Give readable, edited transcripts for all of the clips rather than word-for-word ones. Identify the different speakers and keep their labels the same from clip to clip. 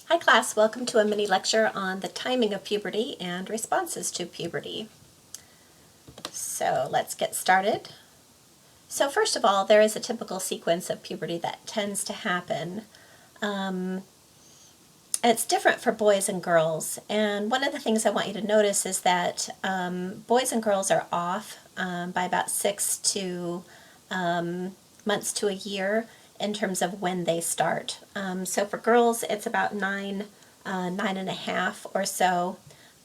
Speaker 1: Hi class, welcome to a mini lecture on the timing of puberty and responses to puberty. So let's get started. So first of all, there is a typical sequence of puberty that tends to happen. It's different for boys and girls, and one of the things I want you to notice is that boys and girls are off by about 6 to months to a year in terms of when they start. So for girls, it's about 9.5 or so.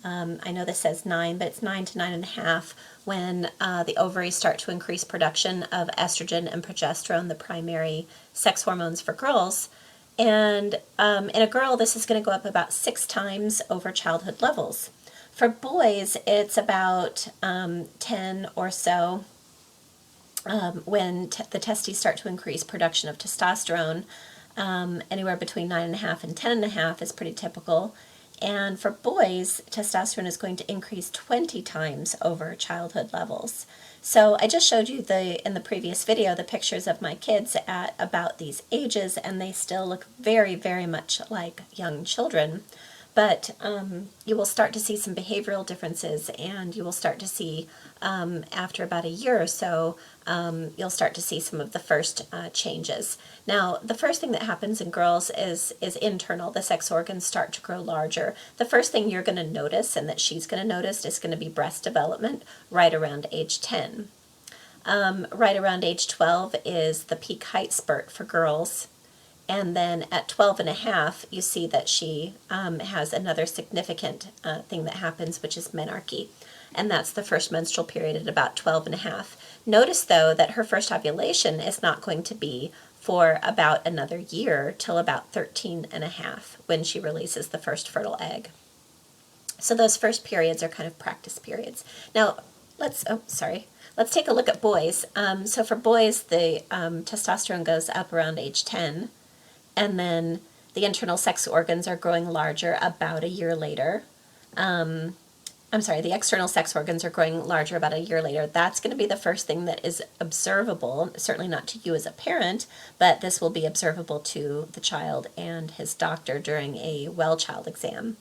Speaker 1: I know this says 9, but it's 9 to 9.5 when the ovaries start to increase production of estrogen and progesterone, the primary sex hormones for girls. And in a girl, this is going to go up about 6 times over childhood levels. For boys, it's about 10 or so when the testes start to increase production of testosterone. Anywhere between 9.5 and 10.5 is pretty typical. And for boys, testosterone is going to increase 20 times over childhood levels. So I just showed you in the previous video the pictures of my kids at about these ages, and they still look very, very much like young children. But you will start to see some behavioral differences, and you will start to see, after about a year or so, you'll start to see some of the first changes. Now, the first thing that happens in girls is internal. The sex organs start to grow larger. The first thing you're going to notice, and that she's going to notice, is going to be breast development right around age 10. Right around age 12 is the peak height spurt for girls. And then at 12.5, you see that she has another significant thing that happens, which is menarche. And that's the first menstrual period at about 12.5. Notice, though, that her first ovulation is not going to be for about another year till about 13.5 when she releases the first fertile egg. So those first periods are kind of practice periods. Now, let's take a look at boys. So for boys, the testosterone goes up around age 10. And then the internal sex organs are growing larger about a year later. The external sex organs are growing larger about a year later. That's going to be the first thing that is observable, certainly not to you as a parent, but this will be observable to the child and his doctor during a well child exam.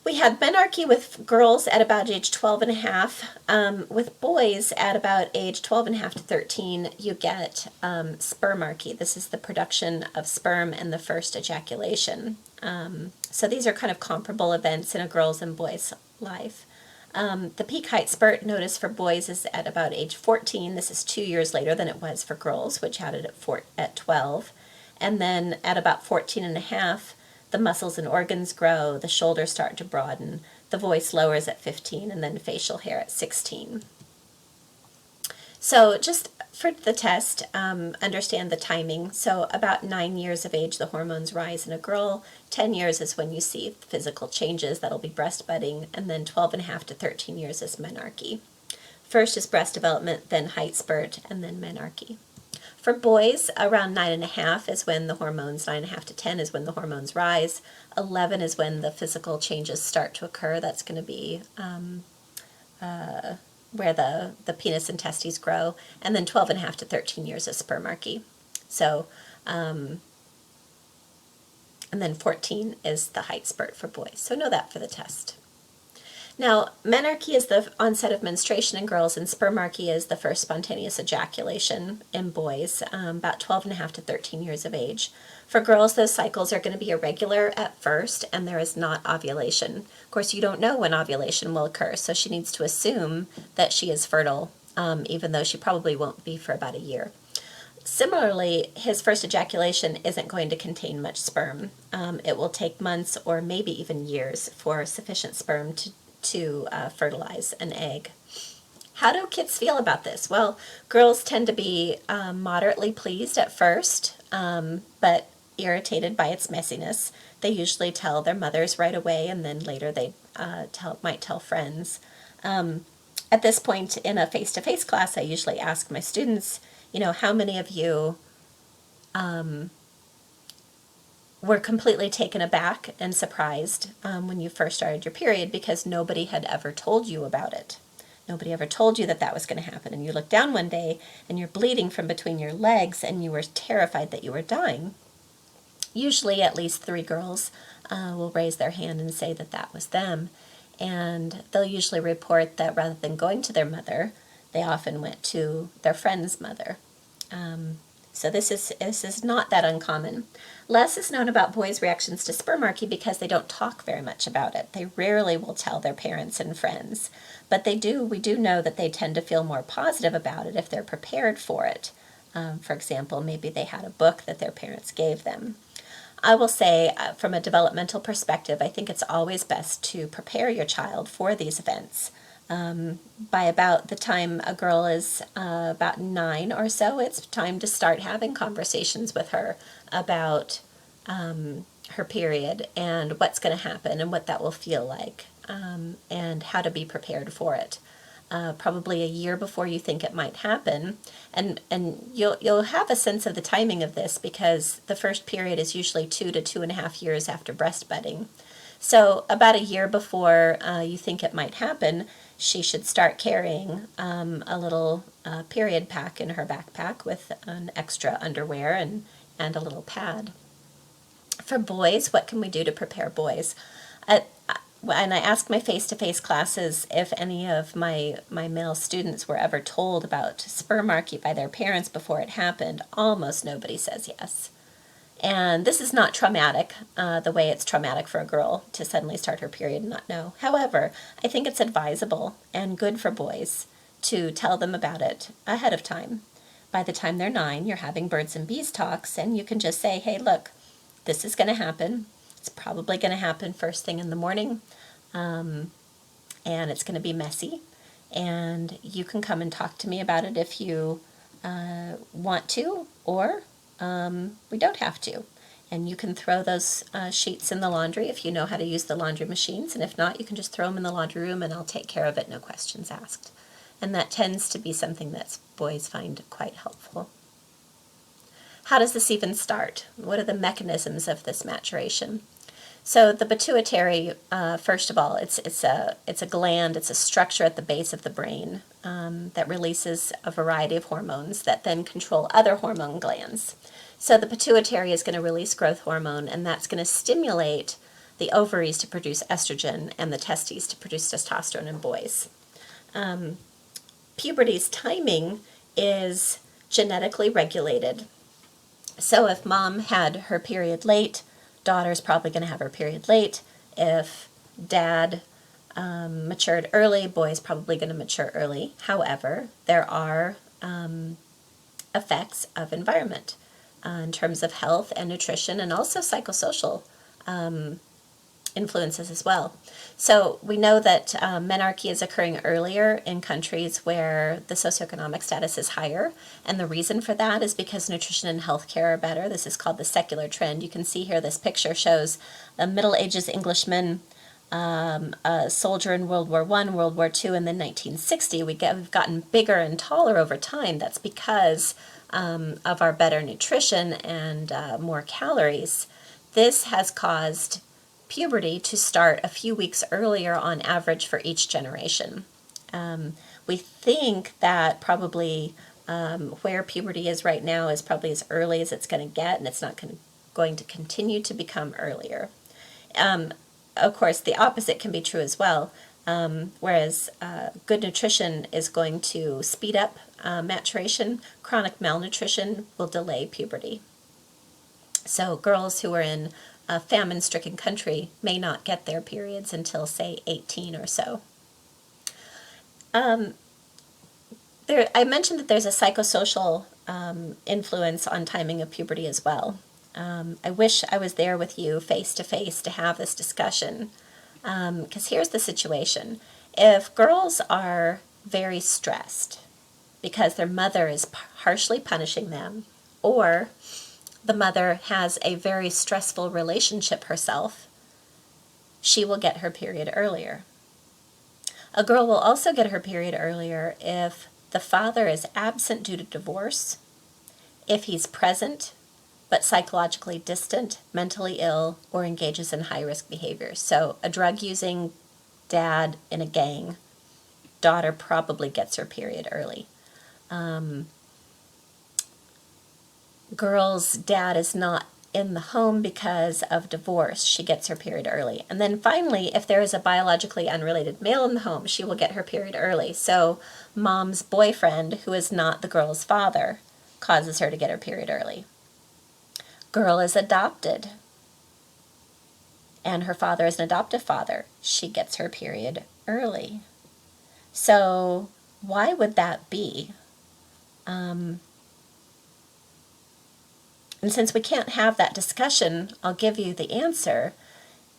Speaker 1: We had menarche with girls at about age 12.5. With boys at about age 12.5 to 13, you get spermarche. This is the production of sperm and the first ejaculation. So these are kind of comparable events in a girl's and boy's life. The peak height spurt, notice for boys, is at about age 14. This is 2 years later than it was for girls, which had it at 12. And then at about 14.5, the muscles and organs grow, the shoulders start to broaden, the voice lowers at 15, and then facial hair at 16. So just for the test, understand the timing. So about 9 years of age, the hormones rise in a girl. 10 years is when you see physical changes. That'll be breast budding. And then 12.5 to 13 years is menarche. First is breast development, then height spurt, and then menarche. For boys, around 9.5 is when the hormones, 9.5 to 10 is when the hormones rise. 11 is when the physical changes start to occur. That's going to be where the penis and testes grow. And then 12.5 to 13 years is spermarche. So, and then 14 is the height spurt for boys. So know that for the test. Now, menarche is the onset of menstruation in girls, and spermarche is the first spontaneous ejaculation in boys, about 12.5 to 13 years of age. For girls, those cycles are going to be irregular at first, and there is not ovulation. Of course, you don't know when ovulation will occur, so she needs to assume that she is fertile, even though she probably won't be for about a year. Similarly, his first ejaculation isn't going to contain much sperm. It will take months or maybe even years for sufficient sperm to fertilize an egg. How do kids feel about this? Well, girls tend to be moderately pleased at first, but irritated by its messiness. They usually tell their mothers right away, and then later they might tell friends. At this point in a face-to-face class, I usually ask my students, how many of you were completely taken aback and surprised when you first started your period because nobody had ever told you about it. Nobody ever told you that that was going to happen. And you look down one day and you're bleeding from between your legs and you were terrified that you were dying. Usually at least 3 girls will raise their hand and say that that was them. And they'll usually report that rather than going to their mother, they often went to their friend's mother. So this is not that uncommon. Less is known about boys' reactions to spermarchy because they don't talk very much about it. They rarely will tell their parents and friends, but we do know that they tend to feel more positive about it if they're prepared for it. For example, maybe they had a book that their parents gave them. I will say, from a developmental perspective, I think it's always best to prepare your child for these events. By about the time a girl is about 9 or so, it's time to start having conversations with her about her period and what's going to happen and what that will feel like, and how to be prepared for it. Probably a year before you think it might happen, and you'll have a sense of the timing of this because the first period is usually 2 to 2.5 years after breastfeeding. So about a year before you think it might happen, she should start carrying a little period pack in her backpack with an extra underwear and a little pad. For boys, what can we do to prepare boys? And I ask my face-to-face classes if any of my male students were ever told about spermarchy by their parents before it happened. Almost nobody says yes. And this is not traumatic, the way it's traumatic for a girl to suddenly start her period and not know. However, I think it's advisable and good for boys to tell them about it ahead of time. By the time they're 9, you're having birds and bees talks, and you can just say, hey, look, this is going to happen. It's probably going to happen first thing in the morning, and it's going to be messy. And you can come and talk to me about it if you want to, or we don't have to. And you can throw those sheets in the laundry if you know how to use the laundry machines, and if not, you can just throw them in the laundry room and I'll take care of it, no questions asked. And that tends to be something that boys find quite helpful. How does this even start? What are the mechanisms of this maturation? So the pituitary, first of all, it's a gland, it's a structure at the base of the brain that releases a variety of hormones that then control other hormone glands. So the pituitary is going to release growth hormone, and that's going to stimulate the ovaries to produce estrogen and the testes to produce testosterone in boys. Puberty's timing is genetically regulated. So if mom had her period late, daughter's probably going to have her period late. If dad matured early, boy's probably going to mature early. However, there are effects of environment in terms of health and nutrition, and also psychosocial influences as well. So we know that menarche is occurring earlier in countries where the socioeconomic status is higher, and the reason for that is because nutrition and healthcare are better. This is called the secular trend. You can see here this picture shows a Middle Ages Englishman, a soldier in World War I, World War II, and then 1960. We've gotten bigger and taller over time. That's because of our better nutrition and more calories. This has caused puberty to start a few weeks earlier on average for each generation. We think that probably where puberty is right now is probably as early as it's going to get, and it's not going to continue to become earlier. Of course, the opposite can be true as well, whereas good nutrition is going to speed up maturation. Chronic malnutrition will delay puberty. So girls who are in a famine-stricken country may not get their periods until, say, 18 or so. I mentioned that there's a psychosocial influence on timing of puberty as well. I wish I was there with you face-to-face to have this discussion, because here's the situation. If girls are very stressed because their mother is harshly punishing them, or the mother has a very stressful relationship herself, she will get her period earlier. A girl will also get her period earlier if the father is absent due to divorce, if he's present but psychologically distant, mentally ill, or engages in high-risk behaviors. So a drug-using dad in a gang, daughter probably gets her period early. Girl's dad is not in the home because of divorce, she gets her period early. And then finally, if there is a biologically unrelated male in the home, she will get her period early. So mom's boyfriend, who is not the girl's father, causes her to get her period early. Girl is adopted, and her father is an adoptive father. She gets her period early. So why would that be? And since we can't have that discussion, I'll give you the answer.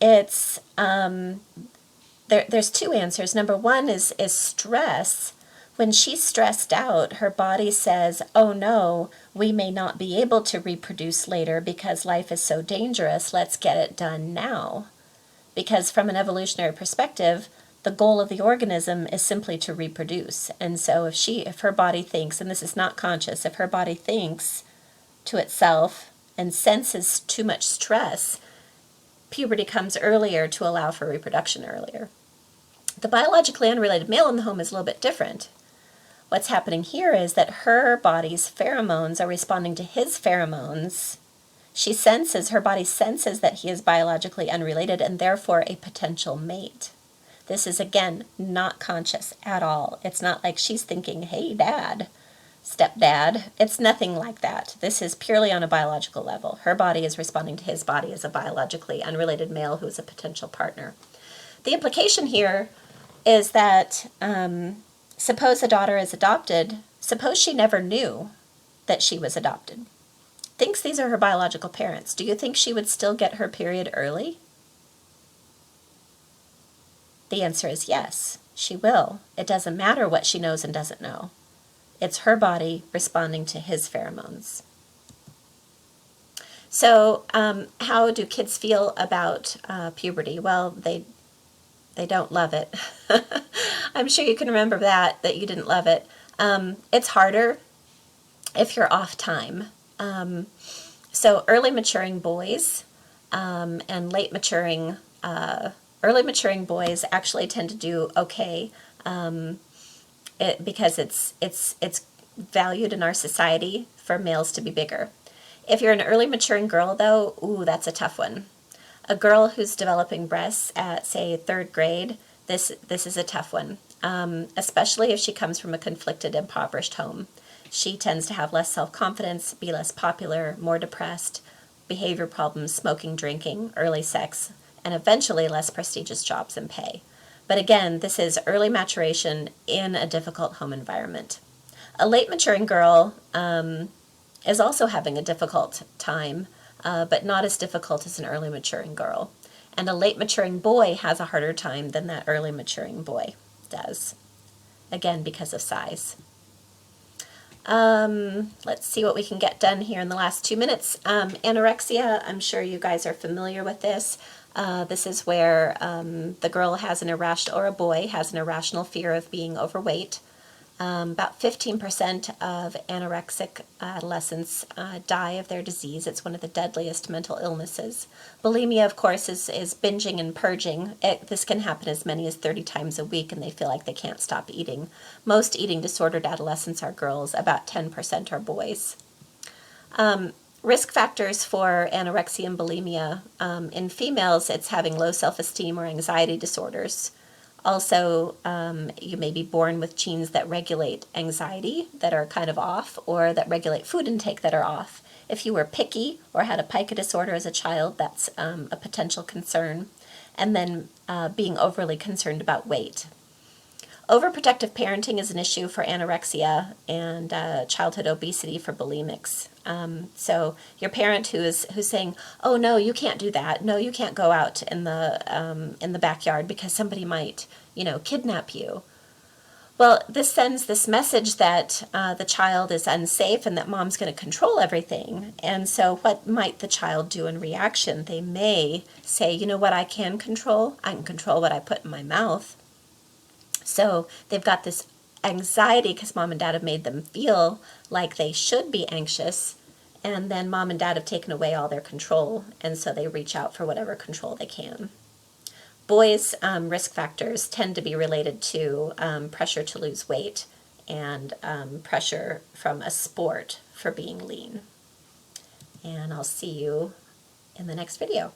Speaker 1: It's there's two answers. Number one is stress. When she's stressed out, her body says, oh no, we may not be able to reproduce later because life is so dangerous. Let's get it done now. Because from an evolutionary perspective, the goal of the organism is simply to reproduce. And so if her body thinks, and this is not conscious, if her body thinks to itself and senses too much stress, puberty comes earlier to allow for reproduction earlier. The biologically unrelated male in the home is a little bit different. What's happening here is that her body's pheromones are responding to his pheromones. Her body senses that he is biologically unrelated and therefore a potential mate. This is, again, not conscious at all. It's not like she's thinking, hey, dad, stepdad. It's nothing like that. This is purely on a biological level. Her body is responding to his body as a biologically unrelated male who is a potential partner. The implication here is that suppose a daughter is adopted, suppose she never knew that she was adopted, thinks these are her biological parents. Do you think she would still get her period early? The answer is yes, she will. It doesn't matter what she knows and doesn't know. It's her body responding to his pheromones. So how do kids feel about puberty? Well, they don't love it. I'm sure you can remember that you didn't love it. It's harder if you're off time. So early maturing boys and late maturing early maturing boys actually tend to do okay because it's valued in our society for males to be bigger. If you're an early maturing girl, though, ooh, that's a tough one. A girl who's developing breasts at, say, 3rd grade, this is a tough one, especially if she comes from a conflicted, impoverished home. She tends to have less self-confidence, be less popular, more depressed, behavior problems, smoking, drinking, early sex, and eventually less prestigious jobs and pay. But again, this is early maturation in a difficult home environment. A late maturing girl is also having a difficult time, but not as difficult as an early maturing girl. And a late maturing boy has a harder time than that early maturing boy does, again, because of size. Let's see what we can get done here in the last 2 minutes. Anorexia, I'm sure you guys are familiar with this. This is where the girl has an irrational, or a boy has an irrational fear of being overweight. About 15% of anorexic adolescents die of their disease. It's one of the deadliest mental illnesses. Bulimia, of course, is binging and purging. This can happen as many as 30 times a week, and they feel like they can't stop eating. Most eating disordered adolescents are girls. About 10% are boys. Risk factors for anorexia and bulimia. In females, it's having low self-esteem or anxiety disorders. Also, you may be born with genes that regulate anxiety that are kind of off, or that regulate food intake that are off. If you were picky or had a pica disorder as a child, that's a potential concern. And then being overly concerned about weight. Overprotective parenting is an issue for anorexia, and childhood obesity for bulimics. So your parent who's saying, "Oh no, you can't do that. No, you can't go out in the backyard because somebody might, kidnap you." Well, this sends this message that the child is unsafe and that mom's going to control everything. And so what might the child do in reaction? They may say, "You know what I can control? I can control what I put in my mouth." So they've got this anxiety because mom and dad have made them feel like they should be anxious, and then mom and dad have taken away all their control, and so they reach out for whatever control they can. Boys' risk factors tend to be related to pressure to lose weight and pressure from a sport for being lean. And I'll see you in the next video.